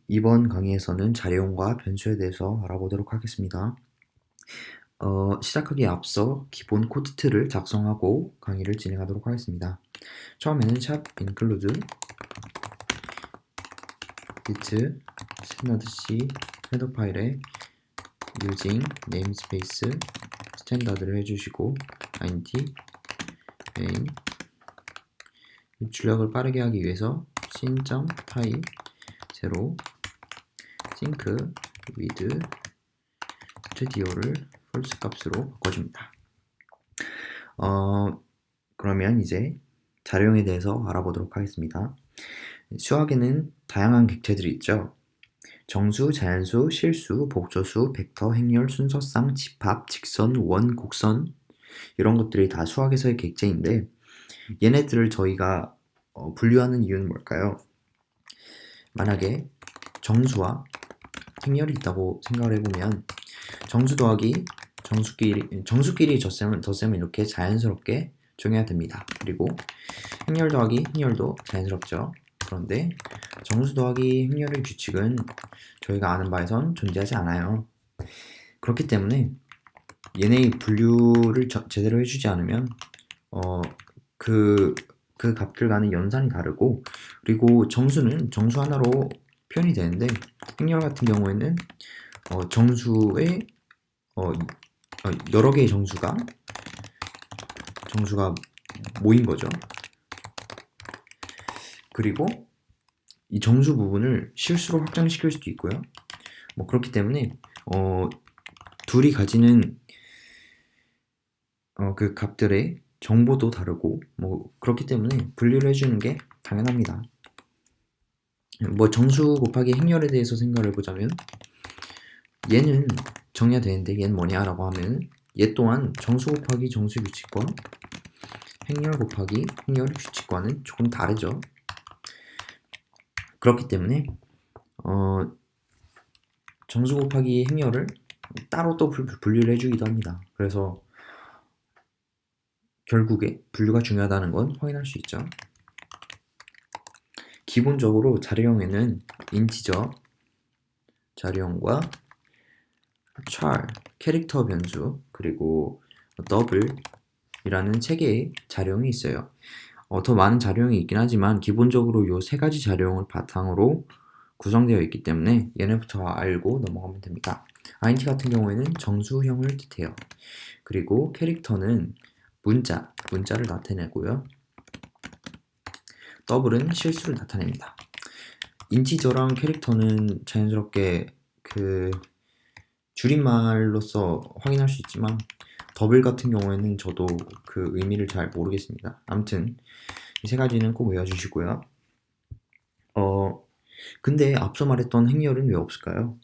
이번 강의에서는 자리용과 변수에 대해서 알아보도록 하겠습니다. 시작하기에 앞서 기본 코드 틀을 작성하고 강의를 진행하도록 하겠습니다. 처음에는 샵 include git standardC 헤더 파일에 using namespace 스탠다드를 해주시고 int main 출력을 빠르게 하기 위해서 sin.type 0 sync with studio를 false 값으로 바꿔줍니다. 그러면 이제 자료형에 대해서 알아보도록 하겠습니다. 수학에는 다양한 객체들이 있죠. 정수, 자연수, 실수, 복소수, 벡터, 행렬, 순서상, 집합, 직선, 원, 곡선 이런 것들이 다 수학에서의 객체인데 얘네들을 저희가 분류하는 이유는 뭘까요? 만약에 정수와 행렬이 있다고 생각을 해보면 정수 더하기 정수끼리 덧셈을 이렇게 자연스럽게 정해야 됩니다. 그리고 행렬 더하기 행렬도 자연스럽죠. 그런데 정수 더하기 행렬의 규칙은 저희가 아는 바에선 존재하지 않아요. 그렇기 때문에 얘네의 분류를 제대로 해주지 않으면 그 값들과는 연산이 다르고, 그리고 정수는 정수 하나로 표현이 되는데 행렬 같은 경우에는 정수의 여러 개의 정수가 모인 거죠. 그리고 이 정수 부분을 실수로 확장시킬 수도 있고요. 그렇기 때문에 둘이 가지는 그 값들의 정보도 다르고 그렇기 때문에 분류를 해주는 게 당연합니다. 정수 곱하기 행렬에 대해서 생각을 해보자면 얘는 정해야 되는데 얘는 뭐냐 라고 하면 얘 또한 정수 곱하기 정수 규칙과 행렬 곱하기 행렬의 규칙과는 조금 다르죠. 그렇기 때문에 정수 곱하기 행렬을 따로 또 분류를 해주기도 합니다. 그래서 결국에 분류가 중요하다는 건 확인할 수 있죠. 기본적으로 자료형에는 인티저 자료형과 char 캐릭터 변수 그리고 double이라는 세 개의 자료형이 있어요. 더 많은 자료형이 있긴 하지만 기본적으로 이 세 가지 자료형을 바탕으로 구성되어 있기 때문에 얘네부터 알고 넘어가면 됩니다. int 같은 경우에는 정수형을 뜻해요. 그리고 캐릭터는 문자를 나타내고요. 더블은 실수를 나타냅니다. 인티저랑 캐릭터는 자연스럽게 그 줄임말로서 확인할 수 있지만 더블 같은 경우에는 저도 그 의미를 잘 모르겠습니다. 아무튼 이 세 가지는 꼭 외워주시고요. 근데 앞서 말했던 행렬은 왜 없을까요?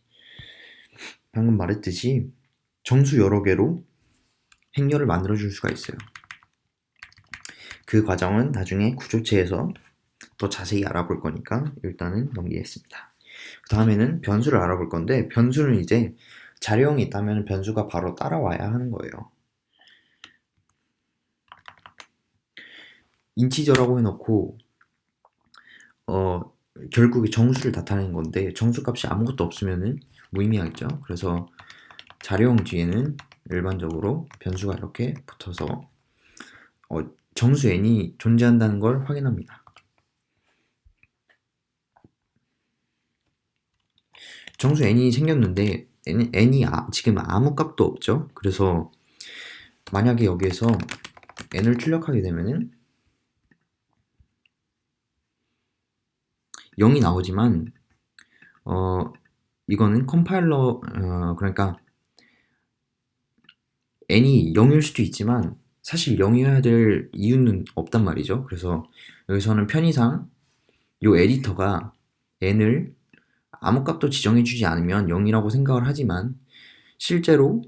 방금 말했듯이 정수 여러 개로 행렬을 만들어줄 수가 있어요. 그 과정은 나중에 구조체에서 더 자세히 알아볼 거니까 일단은 넘기겠습니다. 그 다음에는 변수를 알아볼 건데 변수는 이제 자료형이 있다면 변수가 바로 따라와야 하는 거예요. 인티저라고 해놓고 결국에 정수를 나타내는 건데 정수값이 아무것도 없으면은 무의미하겠죠. 그래서 자료형 뒤에는 일반적으로 변수가 이렇게 붙어서 정수 n이 존재한다는 걸 확인합니다. 정수 n이 생겼는데 n이 지금 아무 값도 없죠. 그래서 만약에 여기에서 n을 출력하게 되면은 0이 나오지만 이거는 컴파일러 그러니까 n이 0일 수도 있지만 사실 0이어야 될 이유는 없단 말이죠. 그래서 여기서는 편의상 이 에디터가 n을 아무 값도 지정해주지 않으면 0이라고 생각을 하지만 실제로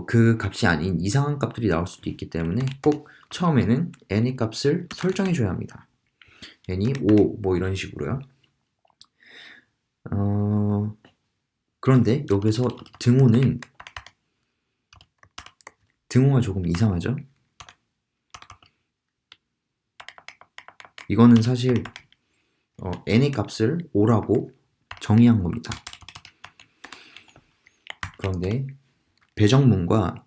그 값이 아닌 이상한 값들이 나올 수도 있기 때문에 꼭 처음에는 n의 값을 설정해줘야 합니다. n이 5 이런 식으로요. 그런데 여기서 등호가 조금 이상하죠? 이거는 사실 n의 값을 5라고 정의한 겁니다. 그런데 배정문과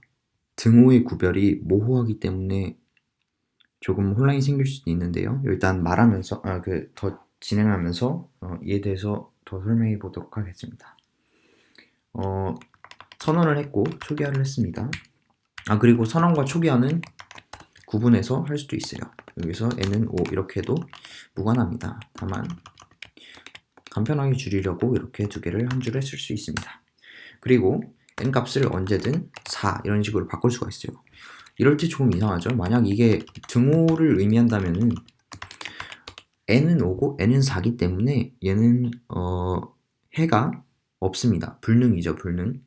등호의 구별이 모호하기 때문에 조금 혼란이 생길 수도 있는데요. 일단 말하면서 더 진행하면서 이에 대해서 더 설명해 보도록 하겠습니다. 선언을 했고 초기화를 했습니다. 그리고 선언과 초기화는 구분해서 할 수도 있어요. 여기서 n은 5 이렇게 해도 무관합니다. 다만 간편하게 줄이려고 이렇게 두 개를 한 줄에 쓸 수 있습니다. 그리고 n 값을 언제든 4 이런 식으로 바꿀 수가 있어요. 이럴 때 조금 이상하죠. 만약 이게 등호를 의미한다면은 n은 5고 n은 4기 때문에 얘는 해가 없습니다. 불능이죠, 불능.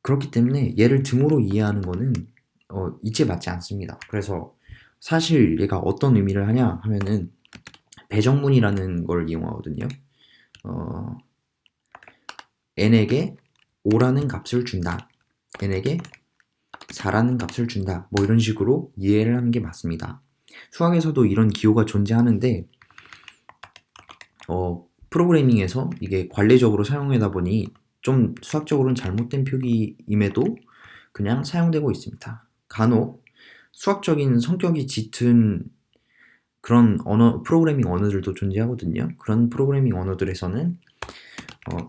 그렇기 때문에 얘를 등호로 이해하는 거는 이치에 맞지 않습니다. 그래서 사실 얘가 어떤 의미를 하냐 하면은 배정문이라는 걸 이용하거든요. n에게 5라는 값을 준다. n에게 4라는 값을 준다. 뭐 이런 식으로 이해를 하는 게 맞습니다. 수학에서도 이런 기호가 존재하는데 프로그래밍에서 이게 관례적으로 사용하다 보니 좀 수학적으로는 잘못된 표기임에도 그냥 사용되고 있습니다. 간혹 수학적인 성격이 짙은 그런 프로그래밍 언어들도 존재하거든요. 그런 프로그래밍 언어들에서는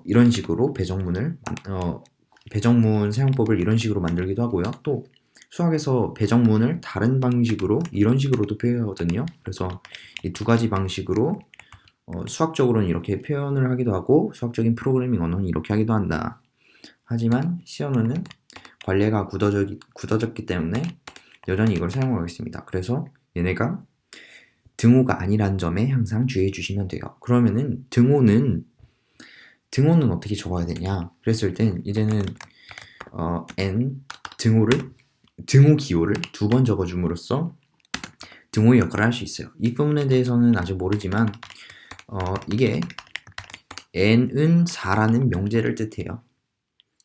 이런 식으로 배정문 사용법을 이런 식으로 만들기도 하고요. 또 수학에서 배정문을 다른 방식으로 이런 식으로도 표현하거든요. 그래서 이 두 가지 방식으로 수학적으로는 이렇게 표현을 하기도 하고 수학적인 프로그래밍 언어는 이렇게 하기도 한다. 하지만 C 언어는 관례가 굳어졌기 때문에 여전히 이걸 사용하고 있습니다. 그래서 얘네가 등호가 아니란 점에 항상 주의해 주시면 돼요. 그러면은 등호는 어떻게 적어야 되냐? 그랬을 땐 이제는 n 등호 기호를 두 번 적어줌으로써 등호의 역할을 할 수 있어요. 이 부분에 대해서는 아직 모르지만 이게 n은 4라는 명제를 뜻해요.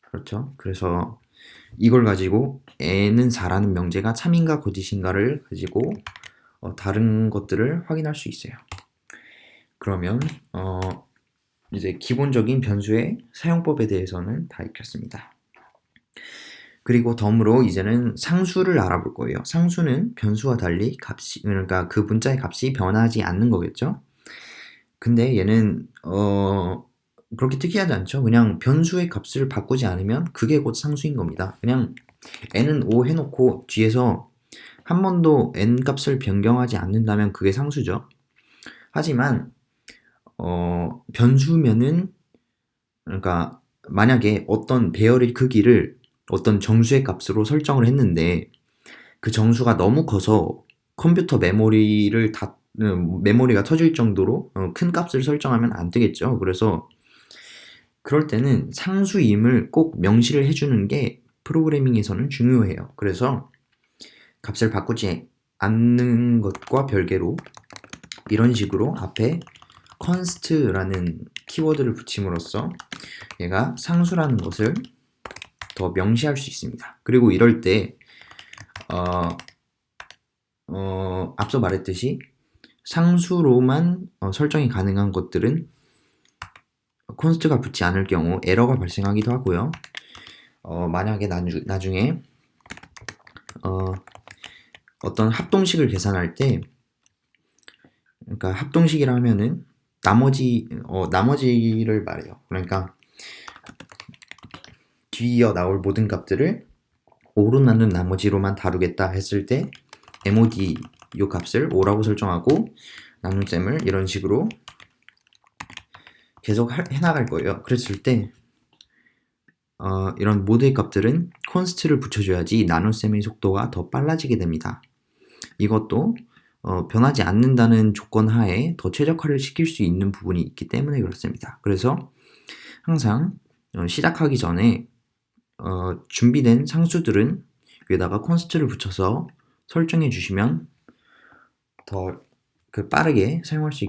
그렇죠? 그래서 이걸 가지고 n은 4라는 명제가 참인가 거짓인가를 가지고 다른 것들을 확인할 수 있어요. 그러면 이제 기본적인 변수의 사용법에 대해서는 다 익혔습니다. 그리고 덤으로 이제는 상수를 알아볼 거예요. 상수는 변수와 달리 그러니까 그 문자의 값이 변하지 않는 거겠죠? 근데 얘는 그렇게 특이하지 않죠. 그냥 변수의 값을 바꾸지 않으면 그게 곧 상수인 겁니다. 그냥 n은 5 해놓고 뒤에서 한 번도 n 값을 변경하지 않는다면 그게 상수죠. 하지만 변수면은 그러니까 만약에 어떤 배열의 크기를 어떤 정수의 값으로 설정을 했는데 그 정수가 너무 커서 컴퓨터 메모리가 터질 정도로 큰 값을 설정하면 안 되겠죠. 그래서 그럴 때는 상수임을 꼭 명시를 해주는 게 프로그래밍에서는 중요해요. 그래서 값을 바꾸지 않는 것과 별개로 이런 식으로 앞에 const라는 키워드를 붙임으로써 얘가 상수라는 것을 더 명시할 수 있습니다. 그리고 이럴 때 앞서 말했듯이 상수로만 설정이 가능한 것들은 const가 붙지 않을 경우 에러가 발생하기도 하고요. 만약에 나중에 어떤 합동식을 계산할 때 그러니까 합동식이라 하면은 나머지를 말해요. 그러니까 뒤이어 나올 모든 값들을 5로 나눈 나머지로만 다루겠다 했을 때 mod 이 값을 5라고 설정하고 나눗셈을 이런 식으로 계속 해나갈 거예요. 그랬을 때 이런 모드의 값들은 const를 붙여줘야지 나눗셈의 속도가 더 빨라지게 됩니다. 이것도 변하지 않는다는 조건 하에 더 최적화를 시킬 수 있는 부분이 있기 때문에 그렇습니다. 그래서 항상 시작하기 전에 준비된 상수들은 위에다가 const를 붙여서 설정해 주시면 더 빠르게 사용할 수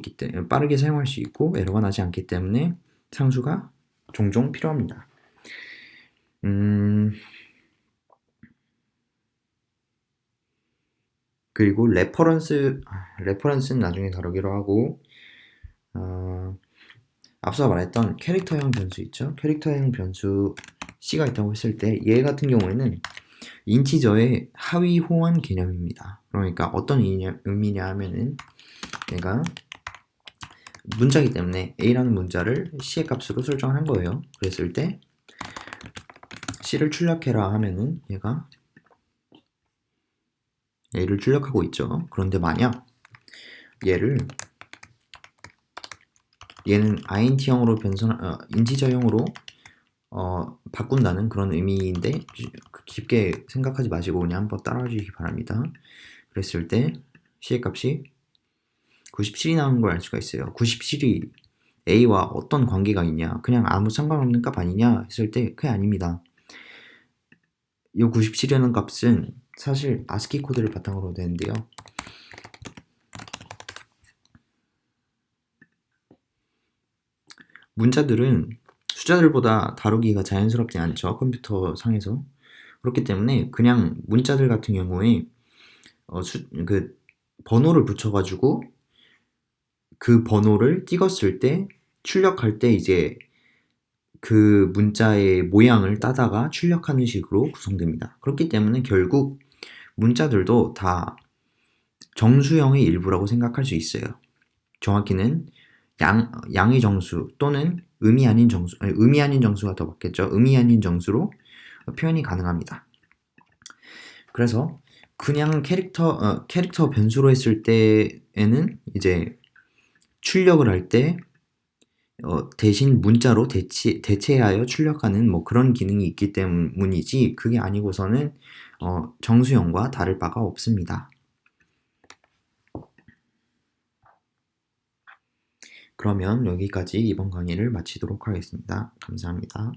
있고 에러가 나지 않기 때문에 상수가 종종 필요합니다. 그리고 레퍼런스는 나중에 다루기로 하고 앞서 말했던 캐릭터형 변수 있죠? 캐릭터형 변수 C가 있다고 했을 때 얘 같은 경우에는 인티저의 하위 호환 개념입니다. 그러니까 어떤 의미냐 하면은 얘가 문자이기 때문에 A라는 문자를 C의 값으로 설정을 한 거예요. 그랬을 때 C를 출력해라 하면은 얘가 A를 출력하고 있죠. 그런데 만약 얘는 int형으로 인티저형으로 바꾼다는 그런 의미인데 깊게 생각하지 마시고 그냥 한번 따라와 주시기 바랍니다. 그랬을 때 C의 값이 97이 나오는 걸 알 수가 있어요. 97이 A와 어떤 관계가 있냐, 그냥 아무 상관없는 값 아니냐 했을 때 그게 아닙니다. 이 97이라는 값은 사실 ASCII 코드를 바탕으로 되는데요. 문자들은 숫자들보다 다루기가 자연스럽지 않죠. 컴퓨터 상에서. 그렇기 때문에 그냥 문자들 같은 경우에 그 번호를 붙여가지고 그 번호를 찍었을 때 출력할 때 이제 그 문자의 모양을 따다가 출력하는 식으로 구성됩니다. 그렇기 때문에 결국 문자들도 다 정수형의 일부라고 생각할 수 있어요. 정확히는 양의 정수 또는 의미 아닌 정수가 더 맞겠죠. 의미 아닌 정수로 표현이 가능합니다. 그래서 그냥 캐릭터 변수로 했을 때에는 이제 출력을 할 때 대신 문자로 대체하여 출력하는 뭐 그런 기능이 있기 때문이지 그게 아니고서는 정수형과 다를 바가 없습니다. 그러면 여기까지 이번 강의를 마치도록 하겠습니다. 감사합니다.